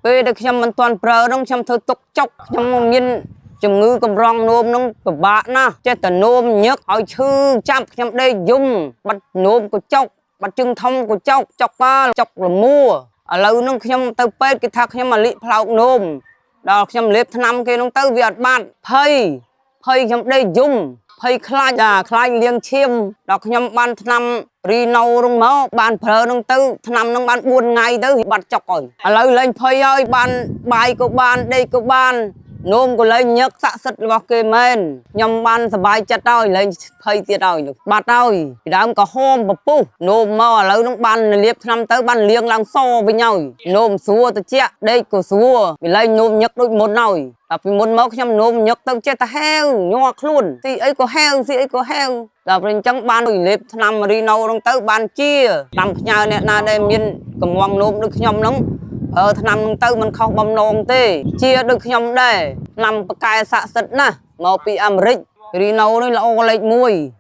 ពេលដែលខ្ញុំមិនទាន់ប្រើនោះខ្ញុំធ្វើទុកចុកខ្ញុំមានជំងឺកម្រងនោមនោះពិបាកណាស់ចេះតែនោមញឹកឲ្យឈឺចាប់ខ្ញុំដេកយំបាត់នោមក៏ចុកបាត់ជើងធំក៏ចុកចុកប៉ាចុកលមួឥឡូវនោះខ្ញុំទៅពេទ្យគេថាខ្ញុំមកលិផ្លោកនោមដល់ខ្ញុំលេបថ្នាំគេនោះទៅវាអត់បាត់ភ័យខ្ញុំដេកយំភ័យខ្លាចខ្លាចលៀងឈាមដល់ខ្ញុំបានថ្នាំរីណូនោះមកបានប្រើនោះទៅថ្នាំនោះបាន4ថ្ងៃទៅបាត់ចុកហើយឥឡូវលែងភ័យហើយបានបាយក៏បានដេកក៏បាននោមក៏លែងញឹកស័ក្តិសិទ្ធិរបស់គេមែនខ្ញុំបានសប្បាយចិត្តហើយលែងភ័យទៀតហើយបាត់ហើយពីដើមក៏ហូមពពុះនោមមកឥឡូវនោះបានលាបថ្នាំទៅបានលៀងឡើងសវិញហើយនោមស្រួលត្រជាក់ដេកក៏ស្រួលវាលែងនោមញឹកដូចមុនហើយតែពីមុនមកខ្ញុំនោមញឹកទៅចេះតែហែវញ័រខ្លួនស៊ីអីក៏ហែវស៊ីអីក៏ហែវដល់ពេលអញ្ចឹងបានលេបថ្នាំរីណូនោះទៅបានជាតាមផ្ញើអ្នកណាដែលមានកំងនោមដូចខ្ញុំនោះថ្នាំនឹងទៅមិនខុសបំណងទេជាដូចខ្ញុំដែរថ្នាំបកែស័ក្តិសិទ្ធិណាស់មកពីអាមេរិករីណូនេះល្អលេខ1